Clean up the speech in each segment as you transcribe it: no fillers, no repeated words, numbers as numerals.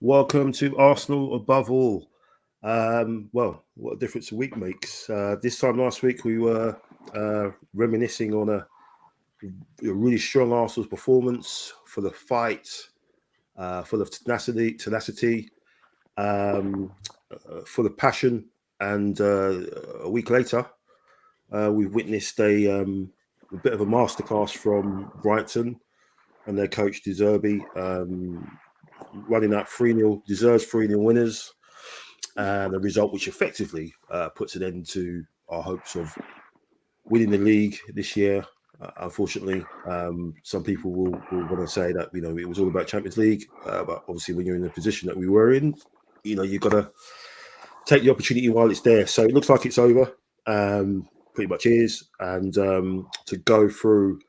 Welcome to Arsenal above all. What a difference a week makes. This time last week we were reminiscing on a really strong Arsenal's performance, full of fight, full of tenacity, full of passion. And a week later, we've witnessed a bit of a masterclass from Brighton and their coach Zerbi, running out 3-0, deserves 3-0 winners, and a result which effectively puts an end to our hopes of winning the league this year. Unfortunately, some people will want to say that it was all about Champions League, but obviously when you're in the position that we were in, you've got to take the opportunity while it's there. So it looks like it's over. Pretty much is, and to go through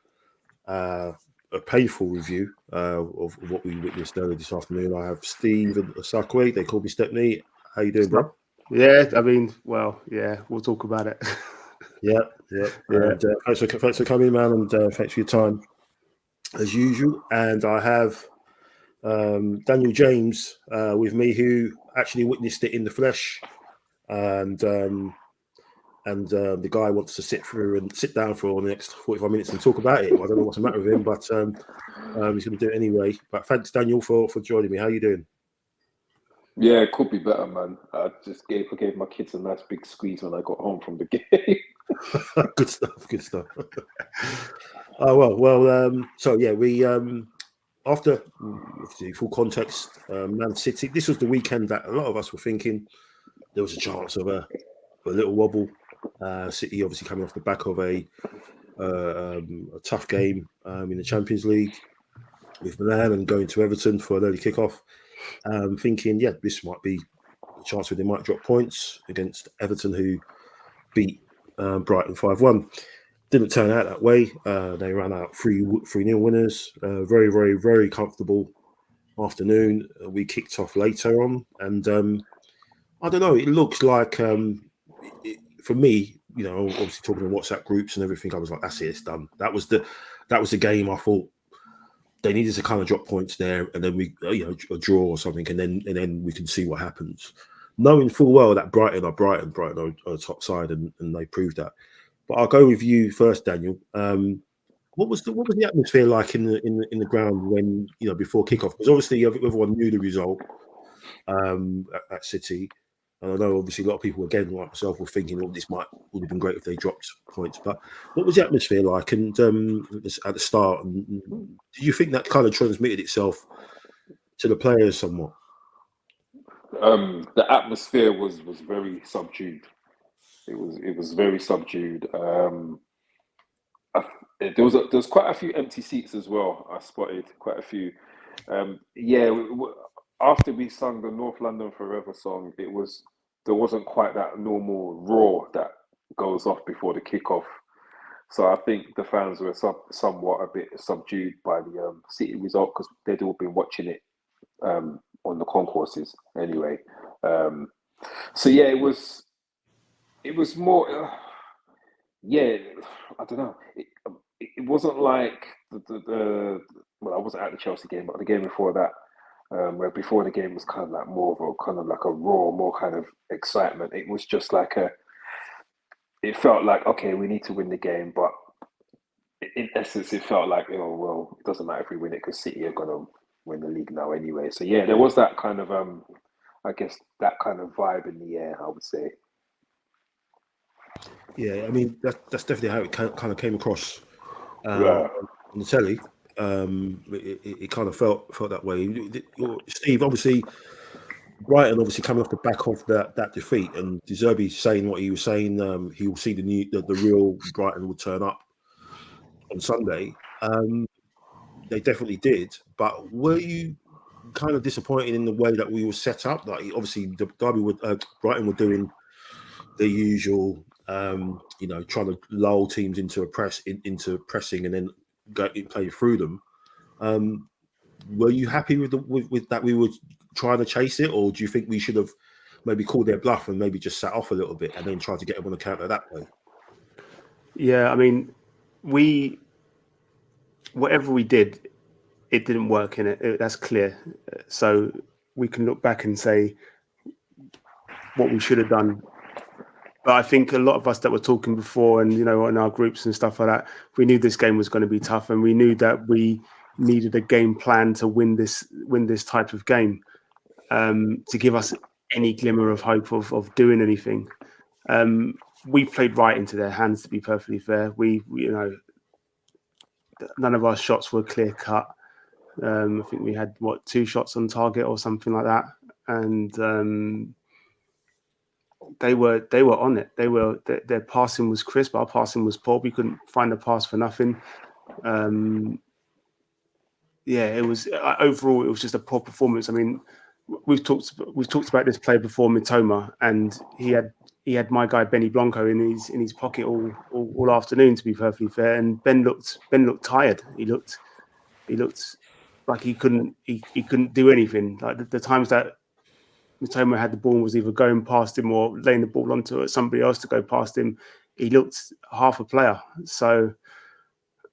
a painful review of what we witnessed earlier this afternoon, I have Steve and Osakwe. They call me Stepney. How you doing, bro? Yeah, we'll talk about it. Yeah. And, thanks for coming, man, and thanks for your time as usual. And I have Daniel James with me, who actually witnessed it in the flesh, and the guy wants to sit down for the next 45 minutes and talk about it. I don't know what's the matter with him, but he's going to do it anyway. But thanks, Daniel, for joining me. How are you doing? Yeah, it could be better, man. I just gave my kids a nice big squeeze when I got home from the game. Good stuff. So yeah, we after obviously full context, Man City. This was the weekend that a lot of us were thinking there was a chance of a little wobble. City obviously coming off the back of a tough game in the Champions League with Milan and going to Everton for an early kickoff. Thinking, this might be a chance where they might drop points against Everton, who beat Brighton 5-1. Didn't turn out that way. They ran out 3-0 winners. Very, very, very comfortable afternoon. We kicked off later on, and I don't know. It looks like for me, obviously talking to WhatsApp groups and everything, I was like, that's it, it's done. That was the game. I thought they needed to kind of drop points there, and then we, a draw or something, and then we can see what happens. Knowing full well that Brighton are top side, and they proved that. But I'll go with you first, Daniel. What was the atmosphere like in the ground when before kickoff? Because obviously everyone knew the result at City. And I know obviously a lot of people, again, like myself, were thinking, this would have been great if they dropped points. But what was the atmosphere like? And at the start, and do you think that kind of transmitted itself to the players somewhat? The atmosphere was very subdued. It was very subdued. There was quite a few empty seats as well. I spotted quite a few. After we sung the North London Forever song, there wasn't quite that normal roar that goes off before the kickoff. So I think the fans were somewhat a bit subdued by the City result, because they'd all been watching it on the concourses anyway. It was more. I don't know. It wasn't like the I wasn't at the Chelsea game, but the game before that. Where before the game was kind of like more of a kind of like a raw, more kind of excitement. It was just like it felt like, okay, we need to win the game, but in essence, it felt like, it doesn't matter if we win it because City are going to win the league now anyway. So yeah, there was that kind of, I guess that kind of vibe in the air, I would say. Yeah, I mean that's definitely how it kind of came across on the telly. It kind of felt that way. Steve, obviously, Brighton coming off the back of that defeat, and Zerbi saying what he was saying. He will see the real Brighton will turn up on Sunday. They definitely did, but were you kind of disappointed in the way that we were set up? Like, obviously, Brighton were doing the usual, trying to lull teams into pressing, and then play through them. Were you happy with that? We were trying to chase it, or do you think we should have maybe called their bluff and maybe just sat off a little bit and then tried to get them on the counter that way? Yeah, I mean, whatever we did, it didn't work in it. That's clear. So we can look back and say what we should have done. But I think a lot of us that were talking before, and in our groups and stuff like that, we knew this game was going to be tough, and we knew that we needed a game plan to win this type of game, to give us any glimmer of hope of doing anything. We played right into their hands, to be perfectly fair. We none of our shots were clear cut. I think we had 2 shots on target or something like that, and they were on it. Their passing was crisp. Our passing was poor. We couldn't find a pass for nothing. It was overall. It was just a poor performance. I mean, we've talked about this player before, Mitoma, and he had my guy Benny Blanco in his pocket all afternoon. To be perfectly fair, and Ben looked tired. He looked like he couldn't do anything. Like the times that Mitoma had the ball and was either going past him or laying the ball onto somebody else to go past him, he looked half a player. So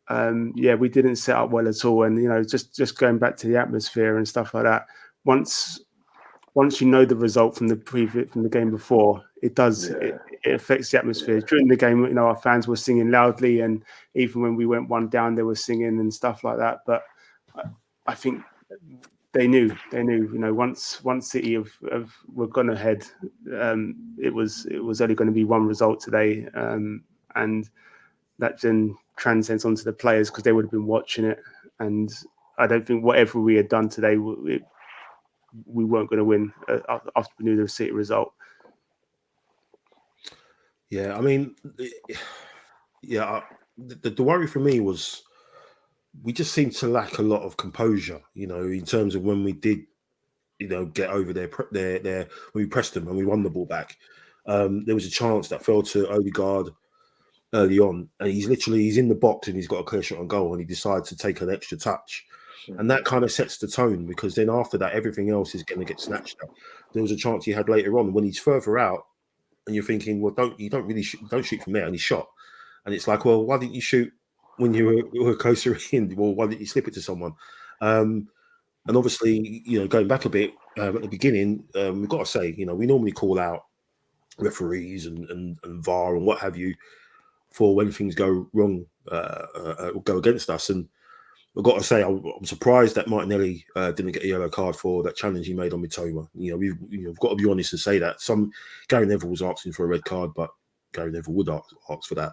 we didn't set up well at all. And just going back to the atmosphere and stuff like that. Once you know the result from the game before, it does it affects the atmosphere. During the game, our fans were singing loudly, and even when we went 1 down, they were singing and stuff like that. But I think they knew. Once City were gone ahead, it was only going to be one result today, and that then transcends onto the players because they would have been watching it. And I don't think whatever we had done today, we weren't going to win after we knew the City result. Yeah, I mean, the worry for me was we just seemed to lack a lot of composure, in terms of when we did, get over their when we pressed them and we won the ball back. There was a chance that fell to Odegaard early on, and he's in the box and he's got a clear shot on goal, and he decides to take an extra touch. And that kind of sets the tone, because then after that, everything else is going to get snatched up. There was a chance he had later on when he's further out, and you're thinking, well, don't shoot from there, and he shot. And it's like, well, why didn't you shoot when you were closer in? Well, why didn't you slip it to someone? And obviously, going back a bit at the beginning, we've got to say, we normally call out referees and VAR and what have you for when things go wrong, go against us. And I've got to say, I'm surprised that Martinelli didn't get a yellow card for that challenge he made on Mitoma. We've got to be honest and say that. Gary Neville was asking for a red card, but Gary Neville would ask for that.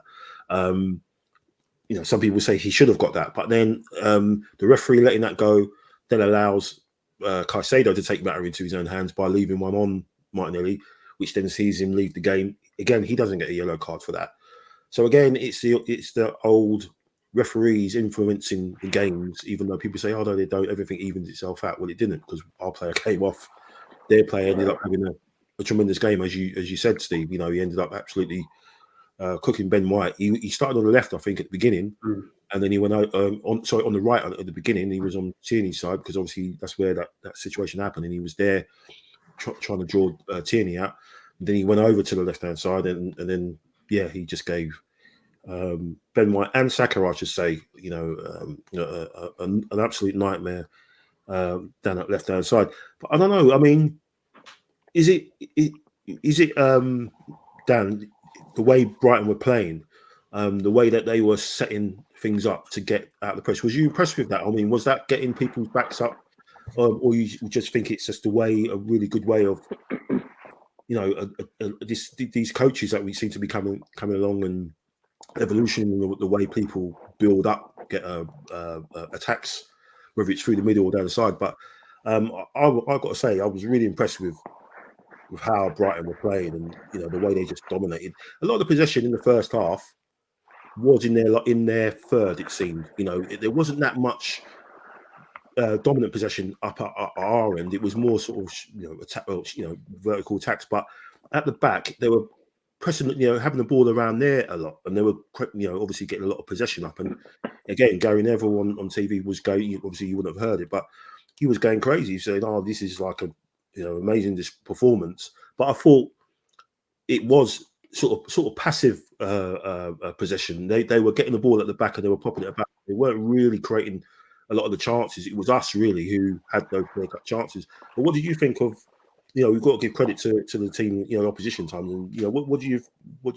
Some people say he should have got that, but then the referee letting that go then allows Caicedo to take matter into his own hands by leaving one on Martinelli, which then sees him leave the game. Again, he doesn't get a yellow card for that. So again, it's the old referees influencing the games, even though people say, oh no, they don't, everything evens itself out. Well, it didn't, because our player came off, their player ended up having a tremendous game, as you said, Steve. He ended up absolutely cooking Ben White. He started on the left, I think, at the beginning, and then he went out on the right at the beginning. He was on Tierney's side, because obviously that's where that situation happened, and he was there trying to draw Tierney out. And then he went over to the left-hand side, and then he just gave Ben White and Saka, I should say, an absolute nightmare down that left-hand side. But I don't know. I mean, is it Dan, the way Brighton were playing, the way that they were setting things up to get out of the press? Was you impressed with that? I mean, was that getting people's backs up, or you just think it's just a really good way of, these coaches that we seem to be coming along, and evolution in the way people build up, get attacks, whether it's through the middle or down the side. But I've got to say, I was really impressed with how Brighton were playing, and the way they just dominated. A lot of the possession in the first half was in their third. It seemed, there wasn't that much dominant possession up at our end. It was more sort of attack, vertical attacks. But at the back, they were pressing, having the ball around there a lot, and they were, obviously getting a lot of possession up. And again, Gary Neville on TV was going. Obviously, you wouldn't have heard it, but he was going crazy, saying, "Oh, this is like a amazing this performance." But I thought it was sort of passive possession. They were getting the ball at the back and they were popping it back. They weren't really creating a lot of the chances. It was us really who had those clear-cut chances. But what did you think of? We've got to give credit to the team, opposition times, and what do you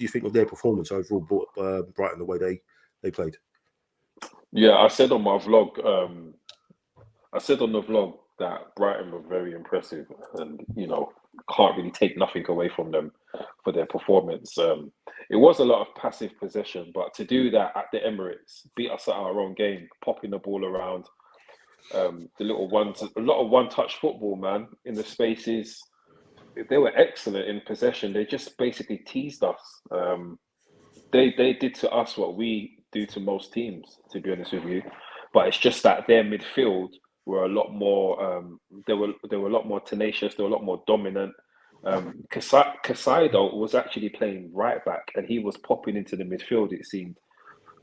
think of their performance overall, Brighton, the way they played? Yeah, I said on my vlog, that Brighton were very impressive, and can't really take nothing away from them for their performance. It was a lot of passive possession, but to do that at the Emirates, beat us at our own game, popping the ball around, the little ones, a lot of one-touch football, man, in the spaces. They were excellent in possession. They just basically teased us. They did to us what we do to most teams, to be honest with you. But it's just that their midfield were a lot more. They were a lot more tenacious. They were a lot more dominant. Casado was actually playing right back, and he was popping into the midfield. It seemed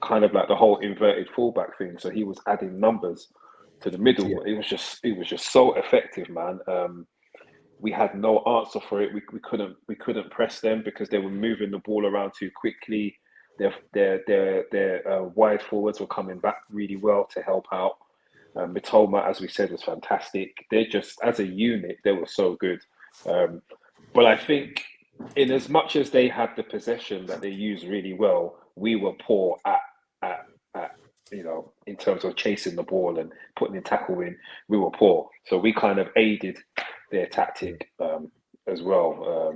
kind of like the whole inverted fullback thing. So he was adding numbers to the middle. Yeah. It was just so effective, man. We had no answer for it. We couldn't press them because they were moving the ball around too quickly. Their wide forwards were coming back really well to help out. Mitoma, as we said, was fantastic. They're just, as a unit, they were so good. But I think in as much as they had the possession that they used really well, we were poor at in terms of chasing the ball and putting the tackle in. We were poor. So we kind of aided their tactic as well.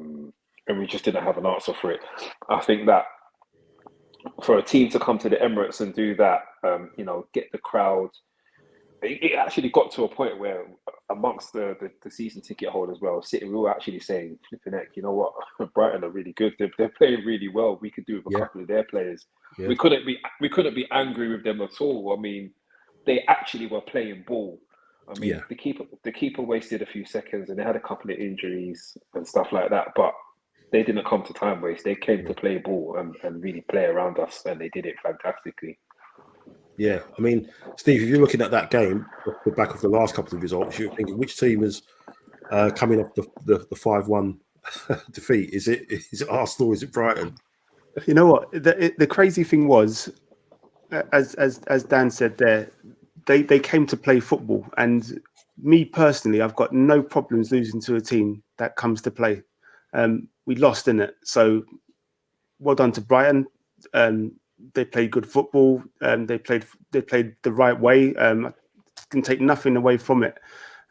And we just didn't have an answer for it. I think that for a team to come to the Emirates and do that, get the crowd, it actually got to a point where amongst the season ticket holders, we were actually saying, flipping heck, you know what, Brighton are really good. They're playing really well. We could do with a couple of their players. Yeah. We couldn't be angry with them at all. I mean, they actually were playing ball. I mean, the keeper wasted a few seconds, and they had a couple of injuries and stuff like that. But they didn't come to time waste. They came to play ball and really play around us, and they did it fantastically. Yeah, I mean, Steve, if you're looking at that game, off the back of the last couple of results, you're thinking which team is coming off the 5-1 defeat? Is it Arsenal? Is it Brighton? You know what? The crazy thing was, as Dan said there, they came to play football, and me personally, I've got no problems losing to a team that comes to play. We lost in it, so well done to Brighton. They played good football. They played the right way. I can take nothing away from it.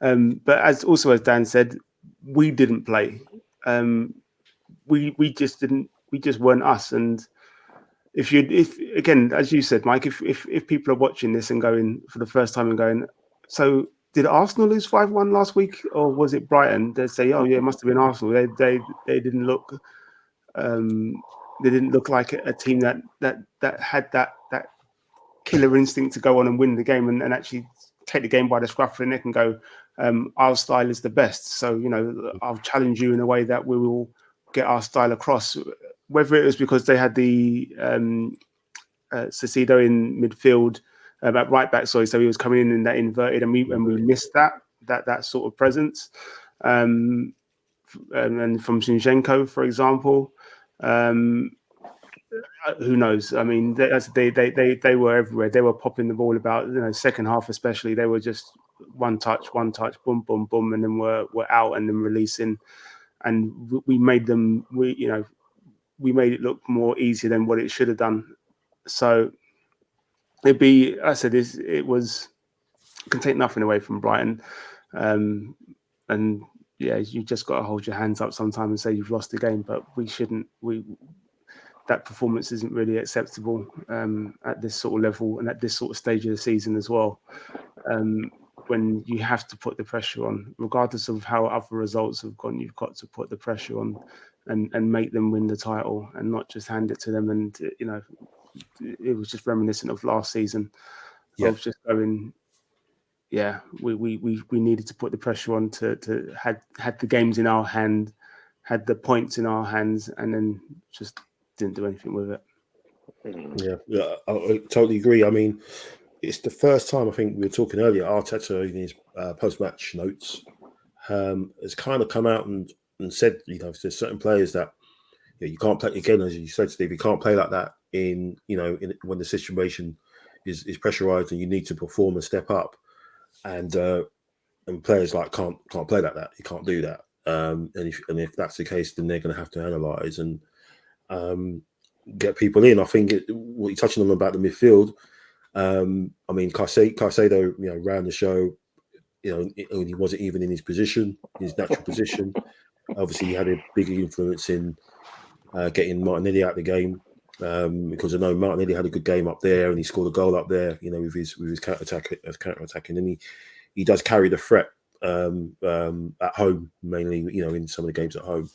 But as Dan said, we didn't play. We just didn't. We just weren't us. And if again, as you said, Mike, if people are watching this and going for the first time and going, so did Arsenal lose 5-1 last week, or was it Brighton? They say, oh yeah, it must have been Arsenal. They didn't look. They didn't look like a team that had that killer instinct to go on and win the game and actually take the game by the scruff of the neck and go, our style is the best. So, I'll challenge you in a way that we will get our style across. Whether it was because they had the Caicedo in midfield at right back, so he was coming in that inverted, and we missed that sort of presence. And from Zinchenko, for example. Who knows? I mean, they were everywhere. They were popping the ball about. Second half especially, they were just one touch, boom, boom, boom, and then we're out and then releasing. And we made them. We made it look more easy than what it should have done. So it'd be. I said it was. Can take nothing away from Brighton, and. Yeah, you just got to hold your hands up sometimes and say you've lost the game, but we shouldn't. That performance isn't really acceptable at this sort of level and at this sort of stage of the season as well. When you have to put the pressure on, regardless of how other results have gone, you've got to put the pressure on and make them win the title and not just hand it to them. And it was just reminiscent of last season of just going. Yeah, we needed to put the pressure on to had the games in our hand, had the points in our hands, and then just didn't do anything with it. Yeah, I totally agree. I mean, it's the first time, I think we were talking earlier, Arteta in his post-match notes has kind of come out and said, there's certain players that you can't play, again, as you said, Steve, you can't play like that when the situation is pressurized, and you need to perform and step up. And players like can't play like that. You can't do that. And if that's the case, then they're going to have to analyse and get people in. I think what you're touching on about the midfield. I mean, Caicedo, ran the show. He wasn't even in his position, his natural position. Obviously, he had a big influence in getting Martinelli out of the game, because I know Martinelli had a good game up there and he scored a goal up there, with his counter attacking, and he does carry the threat at home mainly, in some of the games at home.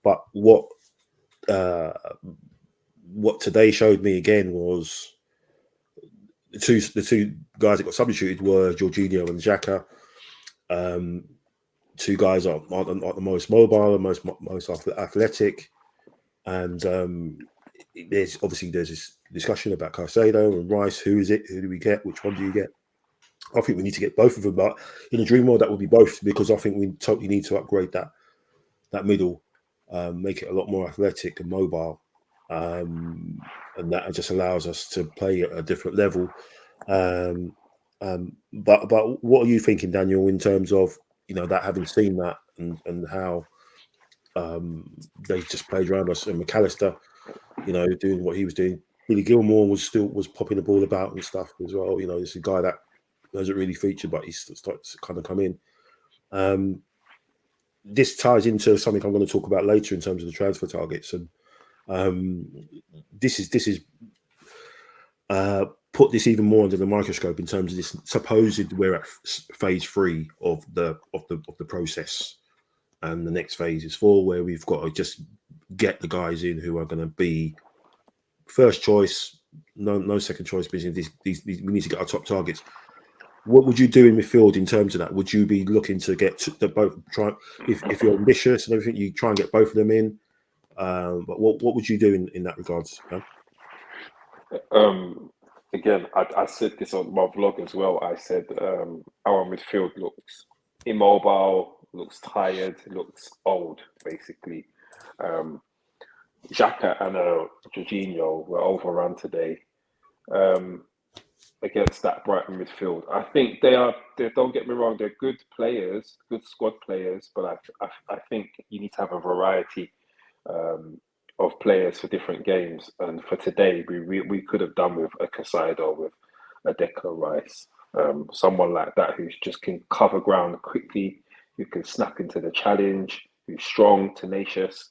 But what today showed me again was the two guys that got substituted were Jorginho and Xhaka. Two guys aren't the most mobile and most athletic, and there's this discussion about Caicedo and Rice. Who is it? Who do we get? Which one do you get? I think we need to get both of them, but in a dream world that would be both, because I think we totally need to upgrade that middle, make it a lot more athletic and mobile, and that just allows us to play at a different level. But what are you thinking, Daniel, in terms of that, having seen that and how they just played around us, and McAllister, doing what he was doing. Billy Gilmore was popping the ball about and stuff as well. This is a guy that hasn't really featured, but he starts to kind of come in. This ties into something I'm going to talk about later in terms of the transfer targets, and this is put this even more under the microscope in terms of this supposed we're at phase 3 of the process, and the next phase is 4, where we've got to just get the guys in who are going to be first choice, no second choice business. These we need to get our top targets. What would you do in midfield in terms of that? Would you be looking to get the both? If you're ambitious and everything, you try and get both of them in. But what would you do in that regards? Again, I said this on my vlog as well. I said our midfield looks immobile, looks tired, looks old, basically. Xhaka and Jorginho were overrun today against that Brighton midfield. I think they don't get me wrong, they're good players, good squad players, but I think you need to have a variety of players for different games. And for today, we could have done with a Caicedo, with a Declan Rice, someone like that who just can cover ground quickly, who can snap into the challenge, who's strong, tenacious.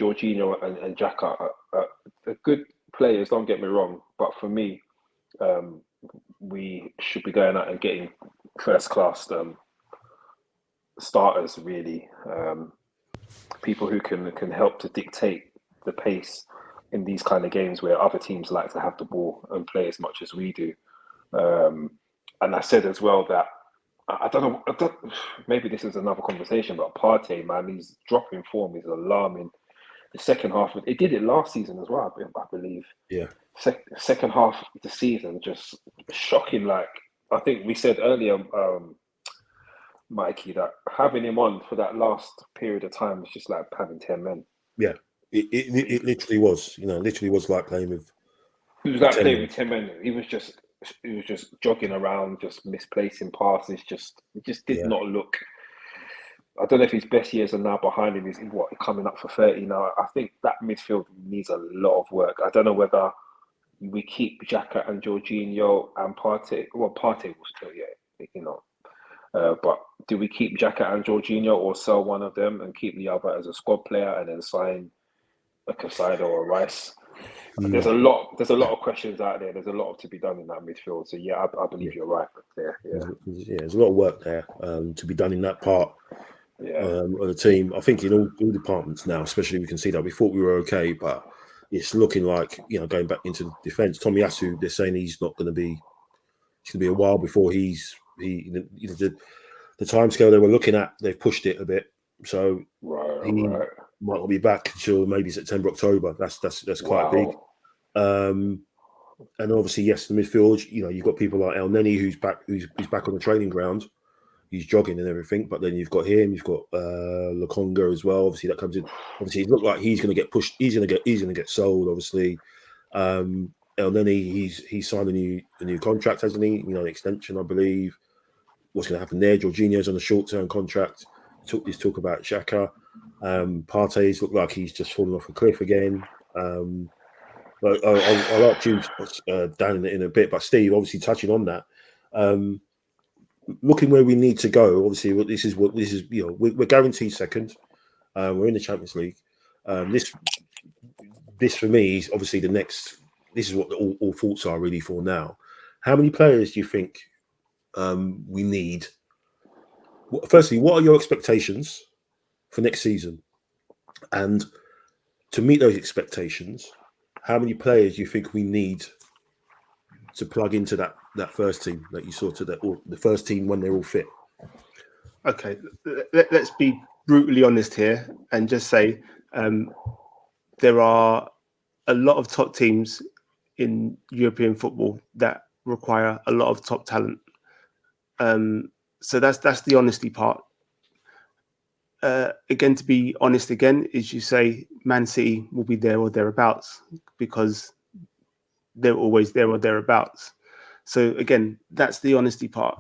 Jorginho and Xhaka are good players, don't get me wrong, but for me, we should be going out and getting first class starters, really. People who can help to dictate the pace in these kind of games where other teams like to have the ball and play as much as we do. And I said as well that I don't know, maybe this is another conversation, but Partey, man, his drop in form is alarming. The second half, it did it last season as well, I believe. Yeah. Second half of the season, just shocking. Like, I think we said earlier, Mikey, that having him on for that last period of time was just like having 10 men. Yeah, it literally was. Literally was like playing with. It was like playing with 10 men. He was just jogging around, just misplacing passes. It just did not look. I don't know if his best years are now behind him. He's coming up for 30 now. I think that midfield needs a lot of work. I don't know whether we keep Xhaka and Jorginho and Partey. Well, Partey will still, but do we keep Xhaka and Jorginho, or sell one of them and keep the other as a squad player and then sign a Caicedo or Rice? There's a lot of questions out there. There's a lot to be done in that midfield. So I believe you're right. There's a lot of work there to be done in that part of the team. I think in all departments now, especially, we can see that we thought we were okay, but it's looking like going back into defence. Tomiyasu, they're saying he's not going to be. It's going to be a while before the timescale they were looking at. They've pushed it a bit, so he might not be back until maybe September, October. That's quite big. And obviously, yes, the midfield. You've got people like El Neni who's back on the training ground. He's jogging and everything, but then you've got him. You've got Lokonga as well. Obviously, that comes in. Obviously, it looks like he's going to get pushed. He's going to get sold. Obviously, And then he's signed a new contract, hasn't he? An extension, I believe. What's going to happen there? Jorginho's on a short-term contract. This talk about Saka. Partey's looked like he's just fallen off a cliff again. But I'll ask you, Dan, in a bit. But Steve, obviously touching on that, looking where we need to go. Obviously, we're guaranteed second. We're in the Champions League. This for me is obviously the next. This is what all thoughts are really for now. How many players do you think we need? Firstly, what are your expectations for next season? And to meet those expectations, how many players do you think we need to plug into that first team that you saw or the first team when they're all fit? Okay, let's be brutally honest here and just say there are a lot of top teams in European football that require a lot of top talent. So that's the honesty part. Again, to be honest again, is you say Man City will be there or thereabouts because they're always there or thereabouts. So again, that's the honesty part.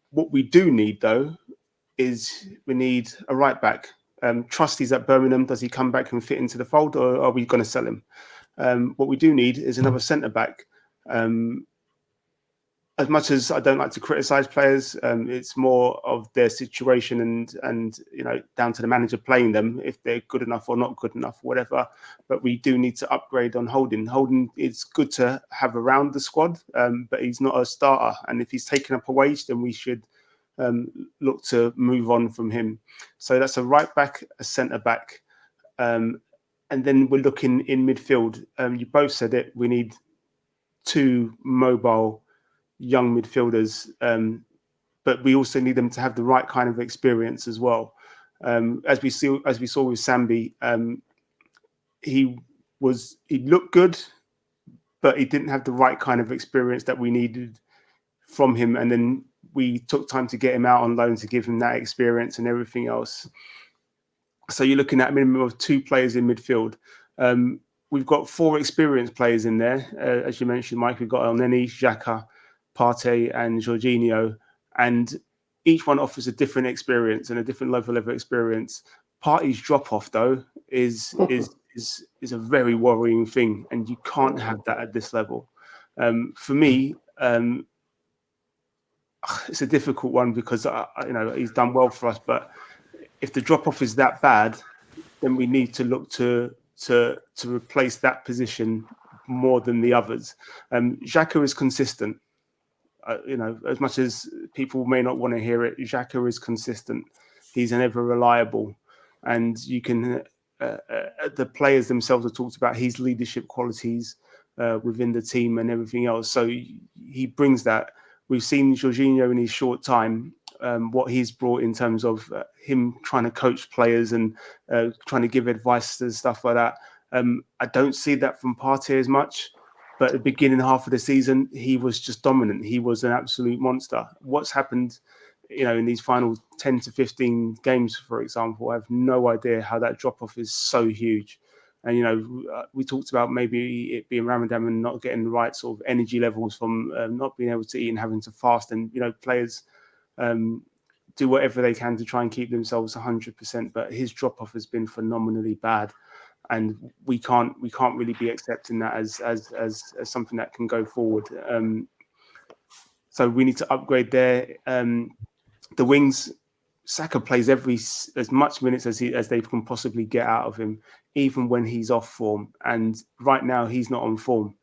What we do need though is we need a right back. Trusty's at Birmingham. Does he come back and fit into the fold, or are we going to sell him? What we do need is another centre back. As much as I don't like to criticise players, it's more of their situation and down to the manager playing them if they're good enough or not good enough, whatever. But we do need to upgrade on Holding. Holding is good to have around the squad, but he's not a starter. And if he's taken up a wage, then we should look to move on from him. So that's a right back, a centre back, and then we're looking in midfield. You both said it. We need 2 mobile young midfielders, but we also need them to have the right kind of experience as well. As we saw with Zerbi, he looked good, but he didn't have the right kind of experience that we needed from him. And then we took time to get him out on loan to give him that experience and everything else. So you're looking at a minimum of 2 players in midfield. We've got 4 experienced players in there. As you mentioned, Mike, we've got Elneny, Xhaka, Partey and Jorginho, and each one offers a different experience and a different level of experience. Partey's drop-off, though, is a very worrying thing, and you can't have that at this level. For me, it's a difficult one because he's done well for us, but if the drop-off is that bad, then we need to look to replace that position more than the others. Xhaka is consistent. As much as people may not want to hear it, Xhaka is consistent. He's an ever reliable, and you can. The players themselves have talked about his leadership qualities within the team and everything else. So he brings that. We've seen Jorginho in his short time, what he's brought in terms of him trying to coach players and trying to give advice and stuff like that. I don't see that from Partey as much. But at the beginning half of the season, he was just dominant. He was an absolute monster. What's happened, in these final 10 to 15 games, for example, I have no idea how that drop-off is so huge. And, we talked about maybe it being Ramadan and not getting the right sort of energy levels from not being able to eat and having to fast. And, players do whatever they can to try and keep themselves 100%. But his drop-off has been phenomenally bad. And we can't really be accepting that as something that can go forward. So we need to upgrade there. The wings, Saka plays as much minutes as they can possibly get out of him, even when he's off form. And right now he's not on form.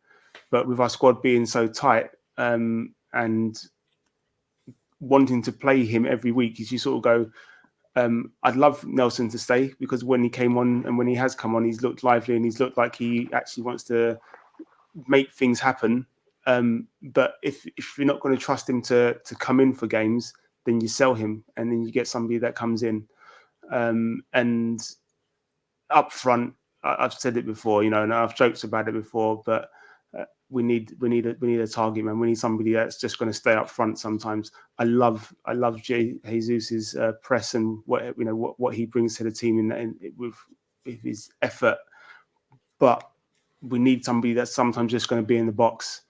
But with our squad being so tight and wanting to play him every week, you sort of go, I'd love Nelson to stay because when he came on and when he has come on, he's looked lively and he's looked like he actually wants to make things happen. But if you're not going to trust him to come in for games, then you sell him and then you get somebody that comes in. And up front, I've said it before, and I've joked about it before, but we need a target man. We need somebody that's just going to stay up front sometimes. I love Jesus's press and what he brings to the team with his effort. But we need somebody that's sometimes just going to be in the box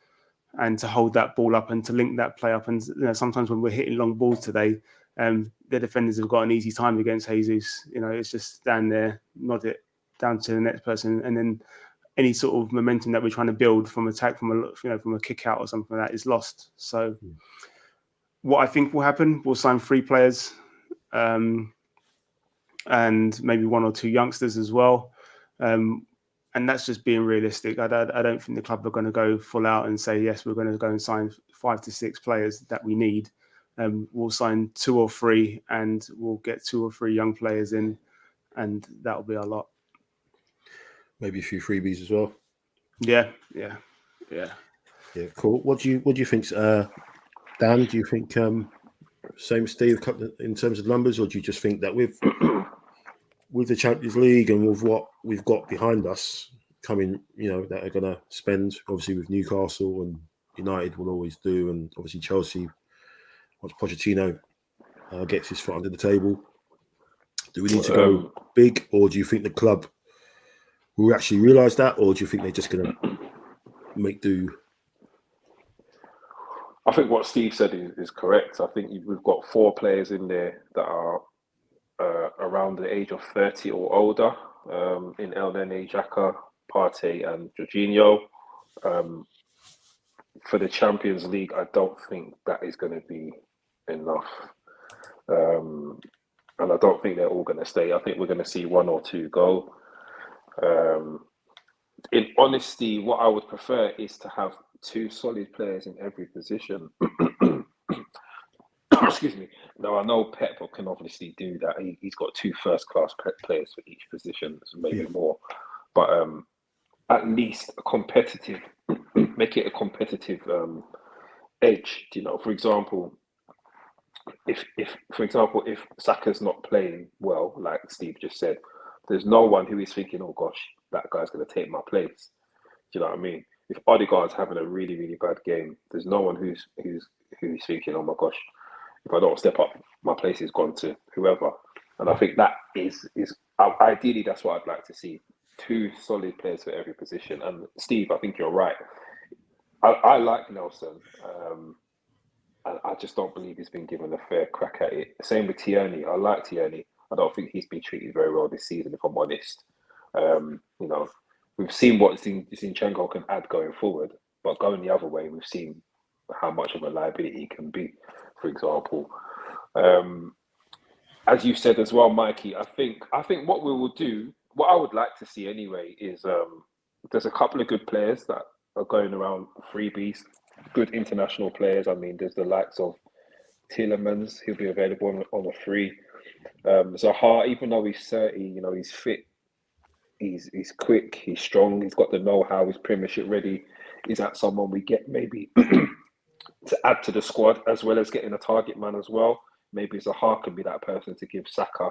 and to hold that ball up and to link that play up. And sometimes when we're hitting long balls today, the defenders have got an easy time against Jesus. It's just stand there, nod it down to the next person, and then any sort of momentum that we're trying to build from attack, from a kick out or something like that is lost. So what I think will happen, we'll sign 3 players, and maybe 1 or 2 youngsters as well. And that's just being realistic. I don't think the club are going to go full out and say, yes, we're going to go and sign 5 to 6 players that we need. We'll sign 2 or 3 and we'll get 2 or 3 young players in, and that'll be our lot. Maybe a few freebies as well. Yeah. Cool. What do you think, Dan? Do you think same as Steve in terms of numbers, or do you just think that with the Champions League and with what we've got behind us coming, that are going to spend, obviously with Newcastle and United will always do, and obviously Chelsea, once Pochettino gets his foot under the table, do we need to go big, or do you think the club will actually realise that, or do you think they're just going to make do? I think what Steve said is correct. I think we've got 4 players in there that are around the age of 30 or older, in El Nene, Xhaka, Partey and Jorginho. For the Champions League, I don't think that is going to be enough. And I don't think they're all going to stay. I think we're going to see 1 or 2 go. In honesty, what I would prefer is to have 2 solid players in every position. Excuse me. Now, I know Pep can obviously do that. He's got 2 first-class players for each position, so maybe more. But at least a competitive, make it a competitive edge. For example, if Saka's not playing well, like Steve just said, there's no one who is thinking, oh gosh, that guy's going to take my place. Do you know what I mean? If Odegaard's having a really, really bad game, there's no one who's thinking, oh my gosh, if I don't step up, my place is gone to whoever. And I think that is ideally that's what I'd like to see. 2 solid players for every position. And Steve, I think you're right. I like Nelson. And I just don't believe he's been given a fair crack at it. Same with Tierney. I like Tierney. I don't think he's been treated very well this season, if I'm honest. We've seen what Zinchenko can add going forward, but going the other way, we've seen how much of a liability he can be, for example. As you said as well, Mikey, I think what we will do, what I would like to see anyway, is there's a couple of good players that are going around freebies, good international players. I mean, there's the likes of Tielemans, he'll be available on a free. Zaha, even though he's 30, he's fit, he's quick, he's strong, he's got the know-how, he's Premiership ready. Is that someone we get maybe to add to the squad, as well as getting a target man as well? Maybe Zaha can be that person to give Saka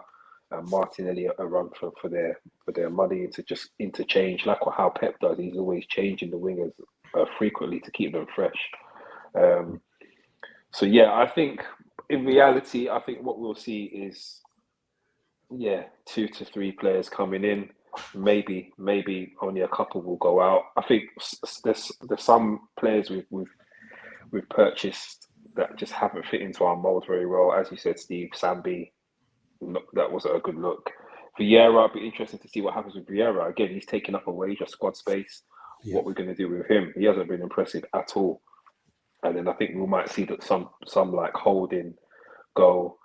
and Martinelli a run for their money, to just interchange, like how Pep does. He's always changing the wingers frequently to keep them fresh. So yeah, I think in reality, I think what we'll see is 2 to 3 players coming in. Maybe only a couple will go out. I think there's some players we've purchased that just haven't fit into our mold very well. As you said, Steve, Sambi, that wasn't a good look. Vieira, it'd be interesting to see what happens with Vieira. Again, he's taking up a wage of squad space. Yeah. What we're going to do with him? He hasn't been impressive at all. And then I think we might see that some like Holding go.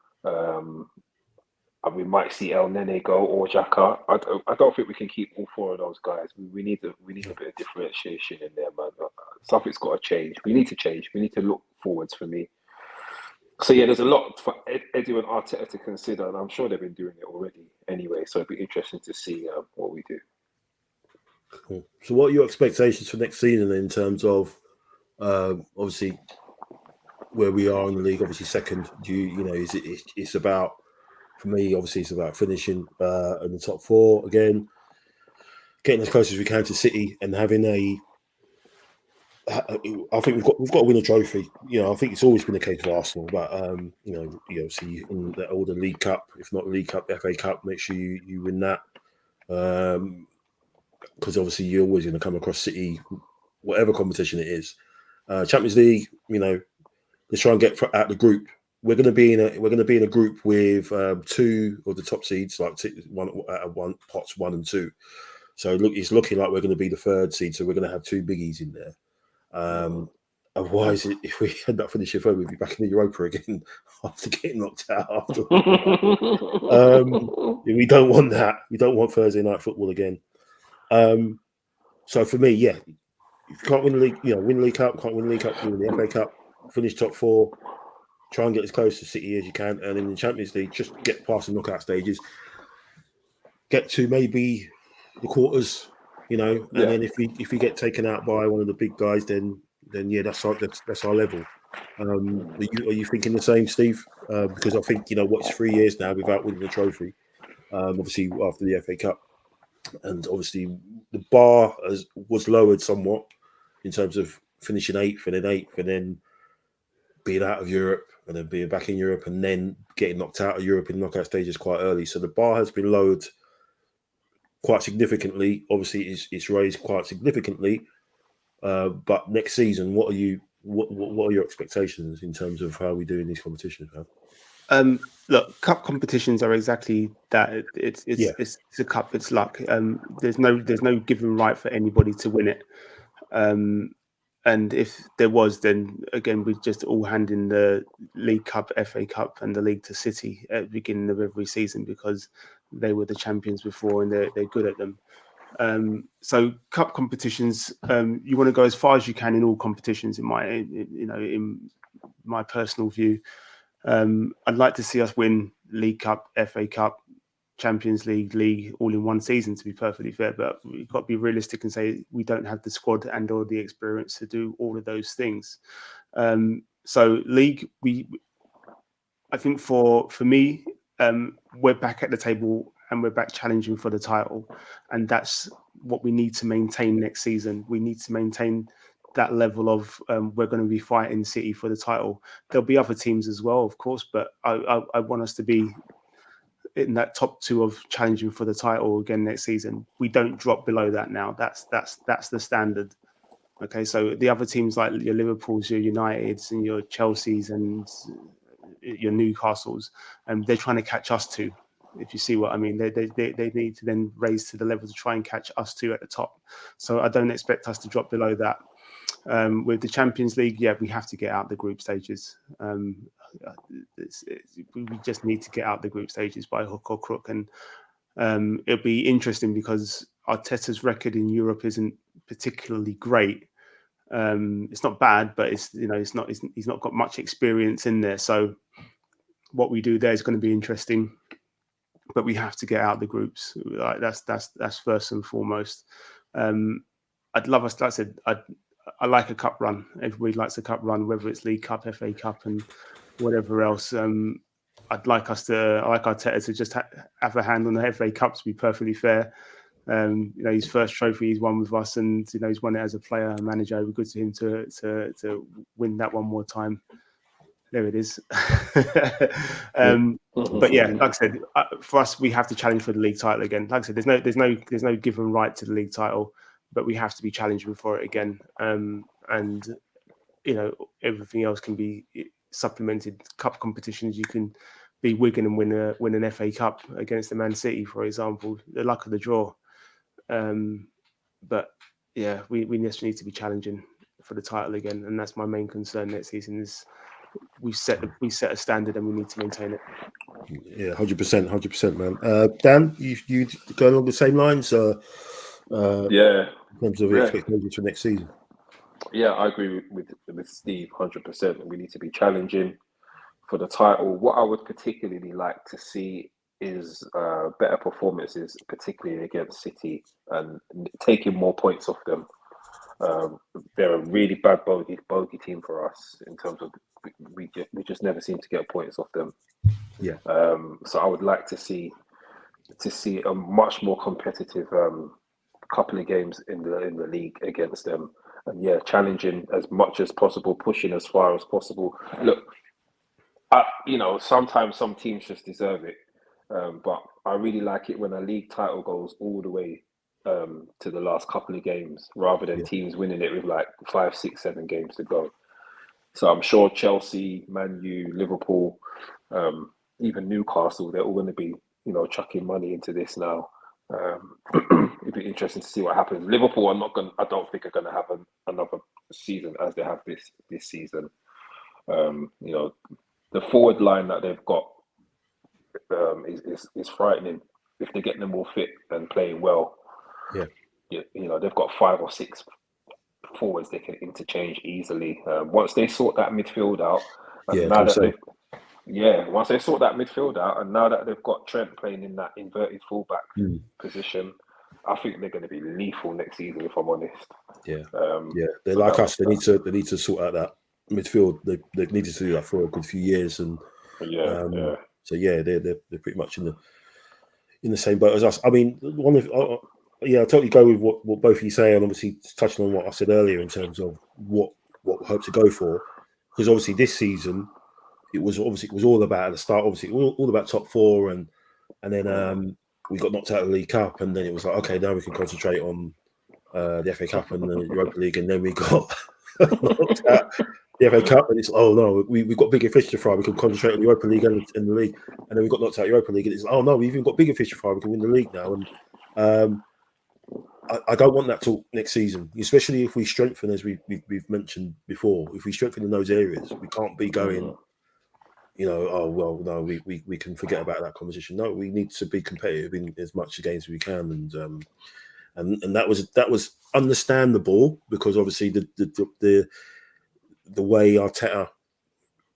And we might see El Nene go or Xhaka. I don't think we can keep all 4 of those guys. We need a bit of differentiation in there, man. Something's got to change. We need to change. We need to look forwards for me. So yeah, there's a lot for Edu and Arteta to consider, and I'm sure they've been doing it already anyway. So it'd be interesting to see what we do. Cool. So what are your expectations for next season in terms of obviously where we are in the league? Obviously second. It's about, for me, obviously it's about finishing in the top 4 again, getting as close as we can to City, and having I think we've got to win a trophy. I think it's always been the case for Arsenal, but see in the League Cup, if not the League Cup, the FA Cup, make sure you win that. because obviously you're always going to come across City, whatever competition it is. Champions League, let's try and get out the group. We're going to be in a group with 2 of the top seeds, like pots 1 and 2. So it's looking like we're going to be the 3rd seed. So we're going to have 2 biggies in there. Otherwise, if we end up finishing 3rd, we'll be back in the Europa again after getting knocked out. We don't want that. We don't want Thursday night football again. So for me, if you can't win the league, win the League Cup, can't win the League Cup, win the FA Cup, finish top 4, try and get as close to City as you can, and in the Champions League, just get past the knockout stages, get to maybe the quarters, and then if we get taken out by one of the big guys, then that's our level. Are you thinking the same, Steve? Because I think it's 3 years now without winning the trophy. Obviously after the FA Cup, and obviously the bar was lowered somewhat in terms of finishing 8th and then being out of Europe and then being back in Europe and then getting knocked out of Europe in knockout stages quite early. So the bar has been lowered quite significantly. Obviously, it's raised quite significantly. But next season, what are your expectations in terms of how we do in these competitions, man? Look, cup competitions are exactly that. It's a cup. It's luck. There's no given right for anybody to win it. And if there was, then again, we'd just all hand in the League Cup, FA Cup, and the league to City at the beginning of every season because they were the champions before and they're good at them. So cup competitions, you want to go as far as you can in all competitions. In my personal view, I'd like to see us win League Cup, FA Cup, Champions League all in one season, to be perfectly fair, but we've got to be realistic and say we don't have the squad and or the experience to do all of those things. So league, I think for me, we're back at the table and we're back challenging for the title, and that's what we need to maintain next season. We need to maintain that level of we're going to be fighting City for the title. There'll be other teams as well, of course, but I want us to be in that top 2 of challenging for the title again next season. We don't drop below that now. That's the standard. Okay, so the other teams like your Liverpools, your Uniteds, and your Chelseas, and your Newcastles, and they're trying to catch us too. If you see what I mean, they need to then raise to the level to try and catch us too at the top. So I don't expect us to drop below that. With the Champions League, we have to get out the group stages. We just need to get out the group stages by hook or crook, and it'll be interesting because Arteta's record in Europe isn't particularly great. It's not bad, but he's not got much experience in there. So what we do there is going to be interesting, but we have to get out the groups. That's first and foremost. I'd love us. Like I said, I like a cup run. Everybody likes a cup run, whether it's League Cup, FA Cup, and whatever else. I like Arteta to just have a hand on the FA Cup, to be perfectly fair. His first trophy he's won with us, and he's won it as a player and manager. It would be good to him to win that one more time. There it is. But yeah, like I said, for us, we have to challenge for the league title again. Like I said, there's no given right to the league title, but we have to be challenging for it again. And everything else can be supplemented. Cup competitions, you can be Wigan and win an FA Cup against the Man City, for example. The luck of the draw. But yeah, we just need to be challenging for the title again, and that's my main concern next season. Is we set a standard and we need to maintain it. Yeah, 100%, man. Dan, you go along the same lines? In terms of expectations for next season. Yeah, I agree with Steve 100%. We need to be challenging for the title. What I would particularly like to see is better performances, particularly against City, and taking more points off them. They're a really bad bogey team for us in terms of we just never seem to get points off them. Yeah. So I would like to see a much more competitive couple of games in the league against them, and challenging as much as possible, pushing as far as possible. Look, sometimes some teams just deserve it, but I really like it when a league title goes all the way to the last couple of games, rather than teams winning it with like 5, 6, 7 games to go. So I'm sure Chelsea, Man U, Liverpool, even Newcastle, they're all going to be, chucking money into this now. It'd be interesting to see what happens. Liverpool I don't think are going to have another season as they have this season. The forward line that they've got is frightening if they get them all fit and playing well. They've got 5 or 6 forwards they can interchange easily. Once they sort that midfield out, and once they sort that midfield out, and now that they've got Trent playing in that inverted fullback position, I think they're going to be lethal next season. If I'm honest, they're like us. They need to sort out that midfield. They've needed to do that for a good few years, and so they're pretty much in the same boat as us. I mean, I totally go with what both of you say, and obviously touching on what I said earlier in terms of what we hope to go for, because obviously this season it was all about at the start. Obviously, all about top 4, and then we got knocked out of the League Cup, and then it was like, okay, now we can concentrate on the FA Cup and the Europa League, and then we got knocked out the FA Cup, and it's we've got bigger fish to fry. We can concentrate on the Europa League and the league, and then we got knocked out Europa League, and it's we've even got bigger fish to fry. We can win the league now, and I don't want that till next season, especially if we strengthen, as we've mentioned before. If we strengthen in those areas, we can't be going, we can forget about that conversation. No, we need to be competitive in as much games as we can, and that was understandable, because obviously the way Arteta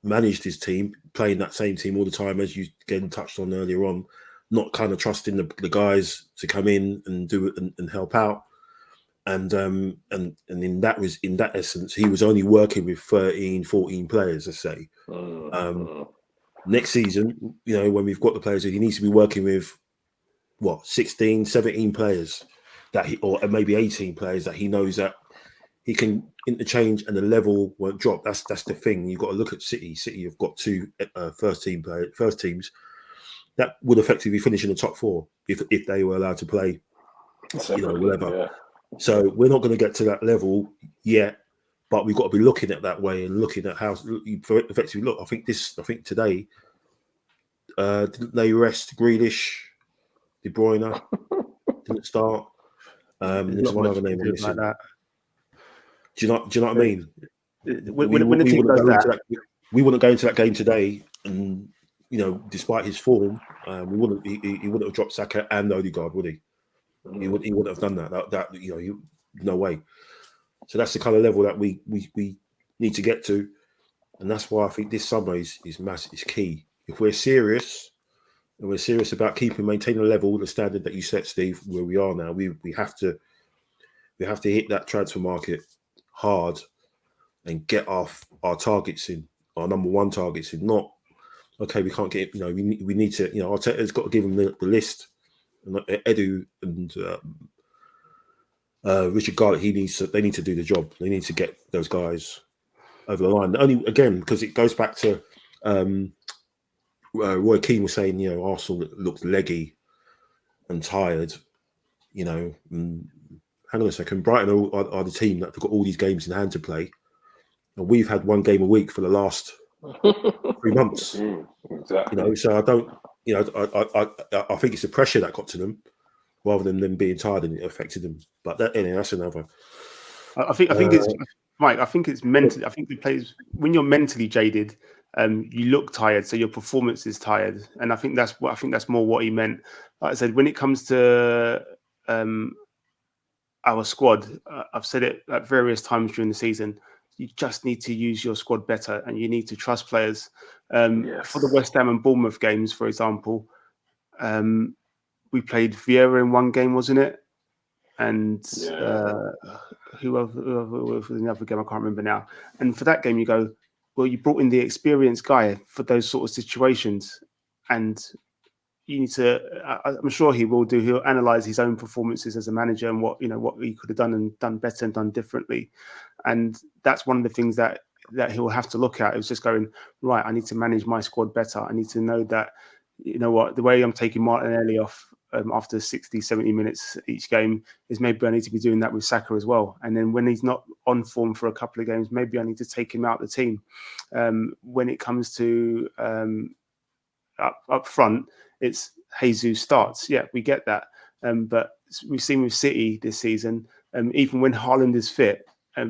managed his team, playing that same team all the time, as you again touched on earlier on, not kind of trusting the guys to come in and do it and help out, and in that essence, he was only working with 13, 14 players, let's say. Next season, when we've got the players, he needs to be working with 16, 17 players or maybe 18 players that he knows that he can interchange and the level won't drop. That's the thing. You've got to look at City. City have got 2 first teams that would effectively finish in the top 4 if they were allowed to play, whatever. Yeah. So we're not going to get to that level yet, but we've got to be looking at that way and looking at how effectively look. I think today, didn't they rest Grealish, De Bruyne? Didn't start. There's one other name on this. Like that. Do you know what I mean? When the team does that, we wouldn't go into that game today, and despite his form, he wouldn't have dropped Saka and Odegaard, would he? He wouldn't have done that. No way. So that's the kind of level that we need to get to, and that's why I think this summer is massive, is key. If we're serious, and we're serious about maintaining a level, the standard that you set, Steve, where we are now, we have to hit that transfer market hard and get our targets in, our number 1 targets in. Not okay, we can't get. We need to. Arteta's got to give them the list. And Edu and Richard Garlick, they need to do the job. They need to get those guys over the line. Only again because it goes back to Roy Keane was saying, Arsenal looks leggy and tired. Hang on a second. Brighton are the team that have got all these games in hand to play, and we've had 1 game a week for the last 3 months. Exactly. So I don't. I think it's the pressure that got to them, rather than them being tired, and it affected them. But that's another. I think it's Mike. I think it's mentally. I think the players, when you're mentally jaded, you look tired, so your performance is tired, and I think that's more what he meant. Like I said, when it comes to our squad, I've said it at various times during the season. You just need to use your squad better, and you need to trust players. For the West Ham and Bournemouth games, for example, we played Vieira in 1 game, wasn't it? And who was in the other game? I can't remember now. And for that game, you go, well, you brought in the experienced guy for those sort of situations, and you need to. I'm sure he will do. He'll analyze his own performances as a manager and what he could have done and done better and done differently. And that's one of the things that he'll have to look at. It's just going, right, I need to manage my squad better. I need to know that, the way I'm taking Martinelli off after 60, 70 minutes each game is maybe I need to be doing that with Saka as well. And then when he's not on form for a couple of games, maybe I need to take him out of the team. When it comes to up front, it's Jesus starts. Yeah, we get that. But we've seen with City this season, even when Haaland is fit,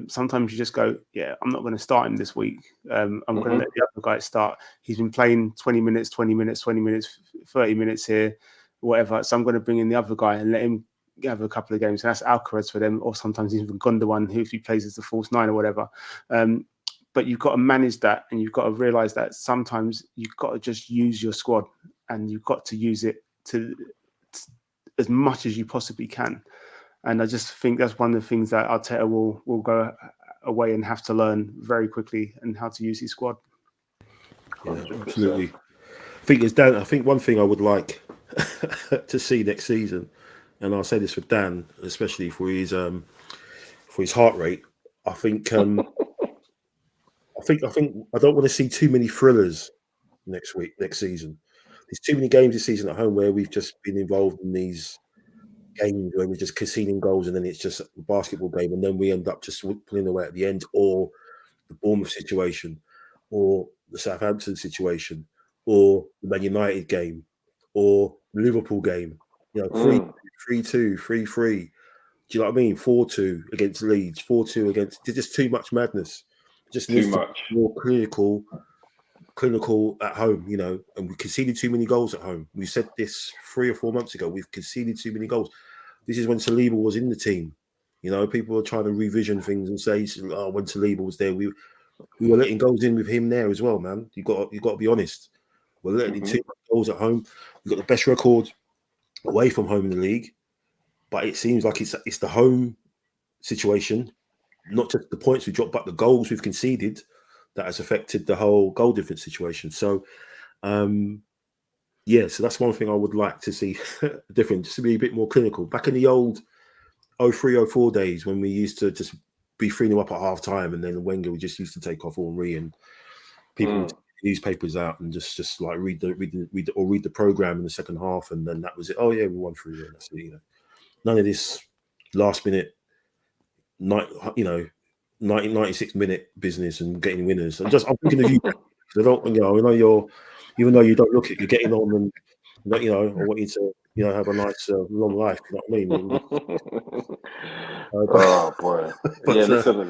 sometimes you just go, yeah, I'm not going to start him this week. I'm going to let the other guy start. He's been playing 20 minutes, 20 minutes, 20 minutes, 30 minutes here, whatever. So I'm going to bring in the other guy and let him have a couple of games. And that's Alcaraz for them, or sometimes even Gundogan, who if he plays as the false nine or whatever. But you've got to manage that, and you've got to realise that sometimes you've got to just use your squad, and you've got to use it to as much as you possibly can. And I just think that's one of the things that Arteta will go away and have to learn very quickly, and how to use his squad. Yeah, absolutely. I think one thing I would like to see next season, and I'll say this for Dan, especially for his heart rate. I think I don't want to see too many thrillers next season. There's too many games this season at home where we've just been involved in these games where we're just conceding goals, and then it's just a basketball game, and then we end up just pulling away at the end, or the Bournemouth situation, or the Southampton situation, or the Man United game, or the Liverpool game. 3-2, 3-3. Do you know what I mean? 4-2 against Leeds, 4-2 against. There's just too much madness. Just too much. More clinical at home, and we conceded too many goals at home. We said this 3 or 4 months ago. We've conceded too many goals. This is when Saliba was in the team. People are trying to revision things and say, "Oh, when Saliba was there, we were letting goals in with him there as well, man." You got to be honest. We're letting in too much goals at home. We've got the best record away from home in the league, but it seems like it's the home situation, not just the points we dropped, but the goals we've conceded that has affected the whole goal difference situation. So, so that's one thing I would like to see different, just to be a bit more clinical. Back in the old 03-04 days when we used to just be 3-0 up at half time, and then Wenger, we just used to take off Henry, and people would take newspapers out and just like read the program in the second half, and then that was it. Oh yeah, we won 3-0. That's it. None of this last minute 96 minute business and getting winners. I'm thinking of you. I don't, I know you're, even though you don't look it, you're getting on, and I want you to, have a nice long life. You know what I mean? Oh boy! Yeah, listen,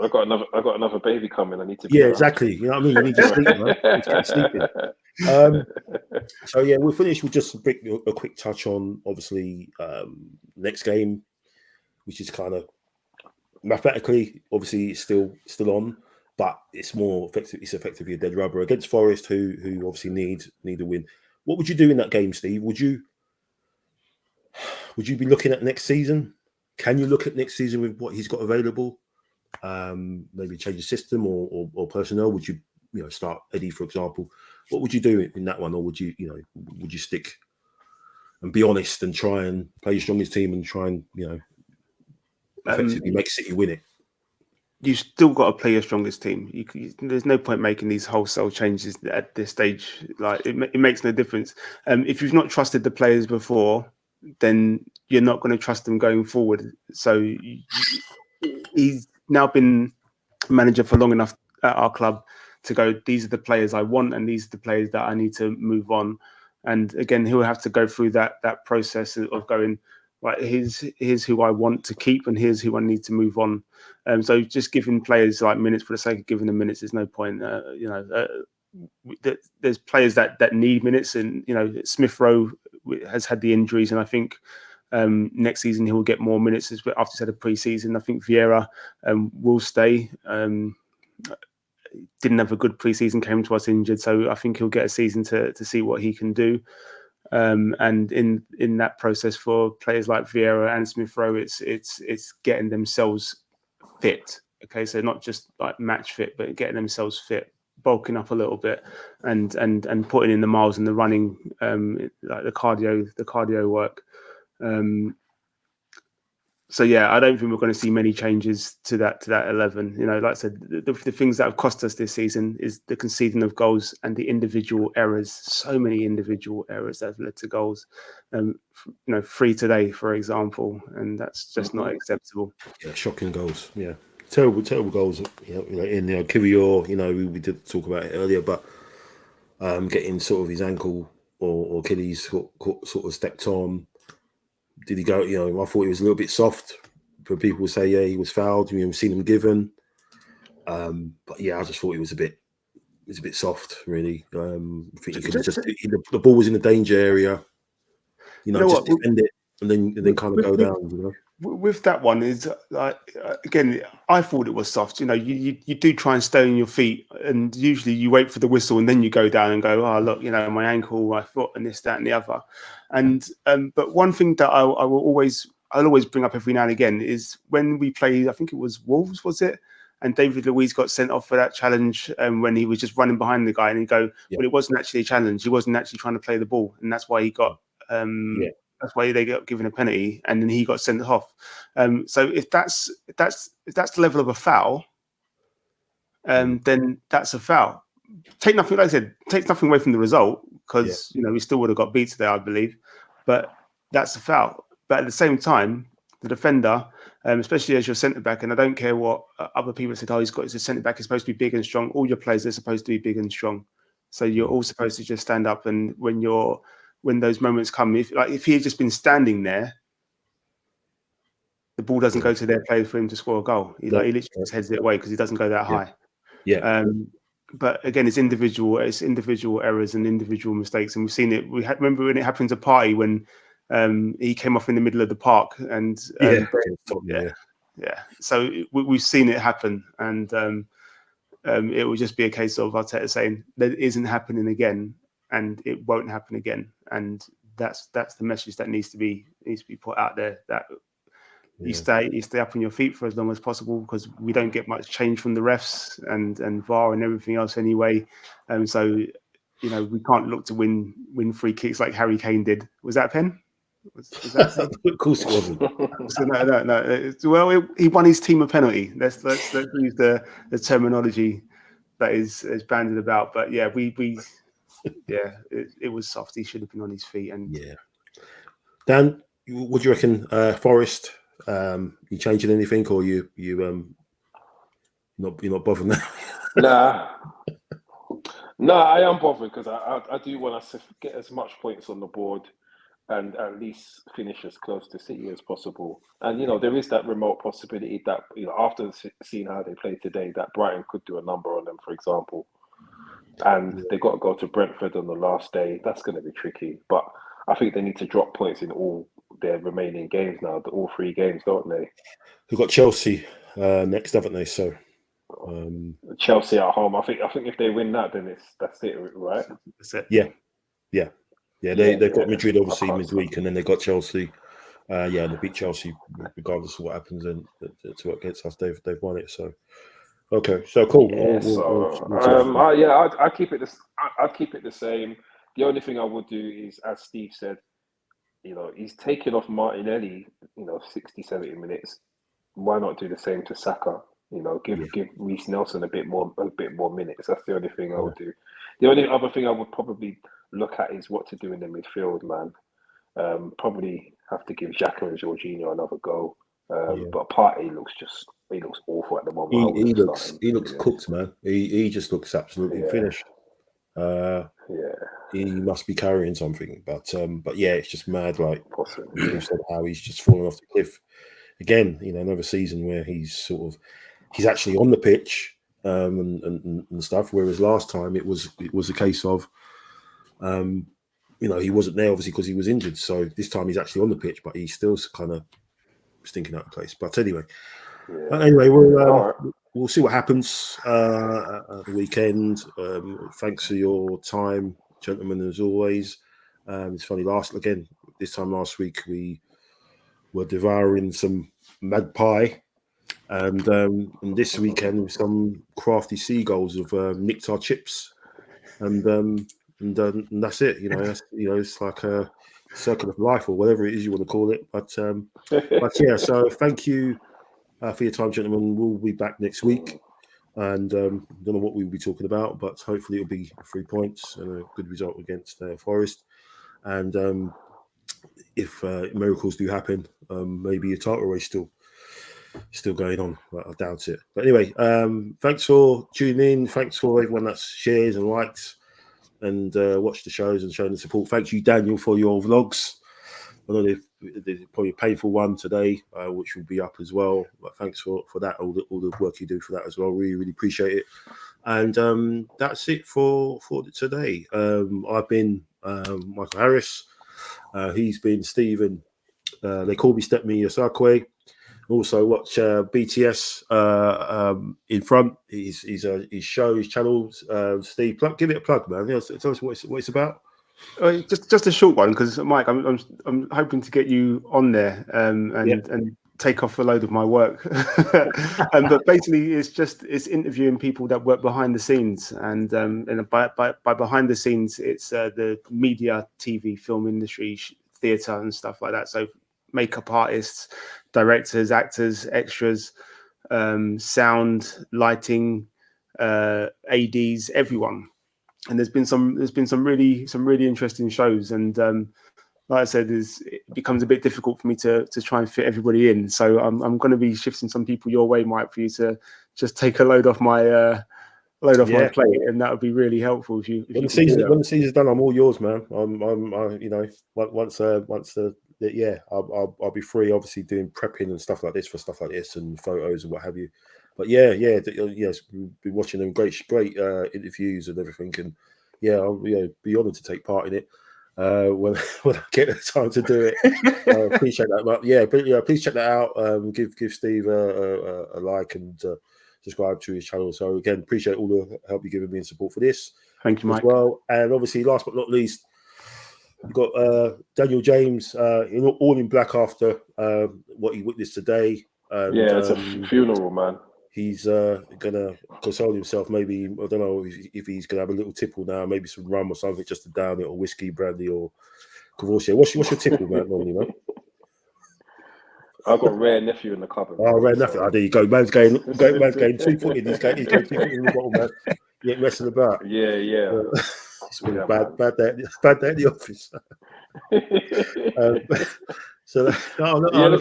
I got another baby coming. I need to. Exactly. You know what I mean? You need to sleep, man. You need to keep sleeping. So yeah, we'll finish with just a quick touch on obviously next game, which is kind of mathematically, obviously, it's still on, but it's more effective. It's effectively a dead rubber against Forest, who obviously need a win. What would you do in that game, Steve? Would you be looking at next season? Can you look at next season with what he's got available? Maybe change the system or personnel? Would you start Eddie, for example? What would you do in that one, or would you stick and be honest and try and play your strongest team and try and effectively make City win it? You've still got to play your strongest team. There's no point making these wholesale changes at this stage. Like it makes no difference. If you've not trusted the players before, then you're not going to trust them going forward. So he's now been manager for long enough at our club to go, these are the players I want, and these are the players that I need to move on. And again, he'll have to go through that process of going, right, here's who I want to keep, and here's who I need to move on. So just giving players like minutes for the sake of giving them minutes, there's no point. There's players that need minutes, and Smith Rowe has had the injuries, and I think next season he will get more minutes after he's had a pre-season. I think Vieira will stay. Didn't have a good pre-season, came to us injured, so I think he'll get a season to see what he can do. And in that process, for players like Vieira and Smith Rowe, it's getting themselves fit. Okay, so not just like match fit, but getting themselves fit, bulking up a little bit, and putting in the miles and the running, like the cardio work. So yeah, I don't think we're going to see many changes to that 11. You know, like I said, the things that have cost us this season is the conceding of goals and the individual errors. So many individual errors that have led to goals. You know, 3 today, for example, and that's just not acceptable. Yeah, shocking goals. Yeah, terrible goals. You know, in Kiwior, you know, we did talk about it earlier, but getting sort of his ankle or Achilles sort of stepped on. Did he go? You know, I thought he was a little bit soft. But people say, yeah, he was fouled. We've seen him given. But yeah, I just thought he was a bit soft, really. I think he could have just the ball was in the danger area. You know, just defend it and then kind of go down. You know. With that one is like again, I thought it was soft. You know, you do try and stay on your feet, and usually you wait for the whistle and then you go down and go, oh look, you know, my ankle, my foot, and this, that, and the other. And but one thing that I'll always bring up every now and again is when we played, I think it was Wolves, was it? And David Luiz got sent off for that challenge when he was just running behind the guy, and he go, well, it wasn't actually a challenge. He wasn't actually trying to play the ball, and that's why he got. That's why they got given a penalty, and then he got sent off. So if that's the level of a foul, then that's a foul. Take nothing, like I said, takes nothing away from the result because you know we still would have got beat today, I believe. But that's a foul. But at the same time, the defender, especially as your centre back, and I don't care what other people said. Oh, he's a centre back. He's supposed to be big and strong. All your players are supposed to be big and strong. So you're all supposed to just stand up, and when those moments come, if he had just been standing there, the ball doesn't go to their players for him to score a goal. He literally just heads it away because he doesn't go that high. Yeah. But again, it's individual errors and individual mistakes, and we've seen it. Remember when it happened to Party when he came off in the middle of the park, and So we've seen it happen, and it will just be a case of Arteta saying that it isn't happening again. And it won't happen again, and that's the message that needs to be put out there. That you stay up on your feet for as long as possible because we don't get much change from the refs and VAR and everything else anyway. So you know we can't look to win free kicks like Harry Kane did. Was that a pen? Was that of course it wasn't. So no. Well, he won his team a penalty. Let's use the terminology that is banded about. But yeah, we. Yeah, it was soft. He should have been on his feet. And Dan, what do you reckon? Forest, you changing anything, or you're not bothered now? No, I am bothered because I do want us to get as much points on the board and at least finish as close to City as possible. And you know there is that remote possibility that after seeing how they played today, that Brighton could do a number on them, for example. And they got to go to Brentford on the last day. That's going to be tricky. But I think they need to drop points in all their remaining games now, all 3 games, don't they? They've got Chelsea next, haven't they? So Chelsea at home. I think if they win that, then that's it, right? That's it. Yeah. They've got Madrid obviously midweek, and then they've got Chelsea. They beat Chelsea regardless of what happens. And to what gets us, they've won it. So. Okay, so cool. I'd keep it. I'd keep it the same. The only thing I would do is, as Steve said, he's taken off Martinelli. 60, 70 minutes. Why not do the same to Saka? Give Reece Nelson a bit more minutes. That's the only thing I would do. The only other thing I would probably look at is what to do in the midfield, man. Probably have to give Xhaka and Jorginho another go. But Partey looks awful at the moment. He looks cooked, man. He just looks absolutely finished. He must be carrying something, but yeah, it's just mad. Like you said, how he's just fallen off the cliff again. Another season where he's actually on the pitch and stuff. Whereas last time it was a case of he wasn't there obviously because he was injured. So this time he's actually on the pitch, but he's still kind of stinking out of place. But anyway, we'll see what happens at the weekend. Thanks for your time, gentlemen, as always. It's funny. This time last week we were devouring some magpie, and this weekend some crafty seagulls have nicked our chips, and that's it. It's like circle of life or whatever it is you want to call it. But yeah, so thank you for your time, gentlemen. We'll be back next week. And don't know what we'll be talking about, but hopefully it'll be 3 points and a good result against Forest. And if miracles do happen, maybe a title race still going on, but I doubt it. But anyway, thanks for tuning in. Thanks for everyone that shares and likes and watched the shows and shown the support. Thank you, Daniel, for your vlogs. I know there's probably a painful one today, which will be up as well. But thanks for that, all the work you do for that as well. Really, really appreciate it. And that's it for today. I've been Michael Harris. He's been Stephen. They call me Stepney Osakwe. Also watch BTS in front. His show, his channels. Steve, give it a plug, man. Tell us what it's about. Just a short one, because Mike, I'm hoping to get you on there and take off a load of my work. But basically, it's interviewing people that work behind the scenes, and by behind the scenes, it's the media, TV, film industry, theatre, and stuff like that. So makeup artists, directors, actors, extras, sound, lighting, ADs, everyone. And there's been some really interesting shows, and like I said, it becomes a bit difficult for me to try and fit everybody in. So I'm going to be shifting some people your way, Mike, for you to just take a load off my my plate, and that would be really helpful if you. When the season's done, I'm all yours, man. I'll be free, obviously doing prepping and stuff like this and photos and what have you. But yes, we've been watching them great interviews and everything, and I'll be honoured to take part in it when I get the time to do it. Appreciate that, but please check that out. Give Steve a like and subscribe to his channel. So again, appreciate all the help you're giving me and support for this. Thank you, Mike. As well, and obviously, last but not least, we've got Daniel James all in black after what he witnessed today. And, it's a funeral, man. He's gonna console himself. Maybe, I don't know if he's gonna have a little tipple now, maybe some rum or something just to down it, or whiskey, brandy, or Courvoisier. What's your tipple, man? Normally, man. I've got a rare nephew in the cupboard. Oh, rare nephew. Oh, there you go. Man's going 2-footed. He's going 2-footed in the bottle, man. He ain't messing about. Yeah. It's bad day at the office. So look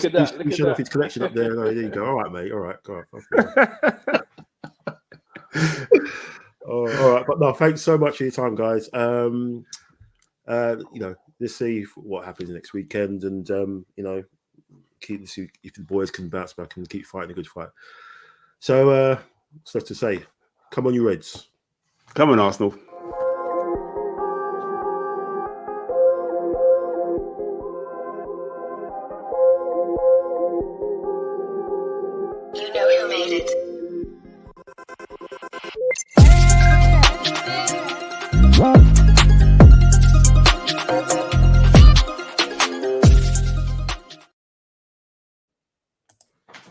at that. He's showing off his collection up there. Oh, there you go. All right, mate. All right, go on. All right, but no, thanks so much for your time, guys. Let's see what happens next weekend, and keep see if the boys can bounce back and keep fighting a good fight. So, to say, come on, you Reds. Come on, Arsenal.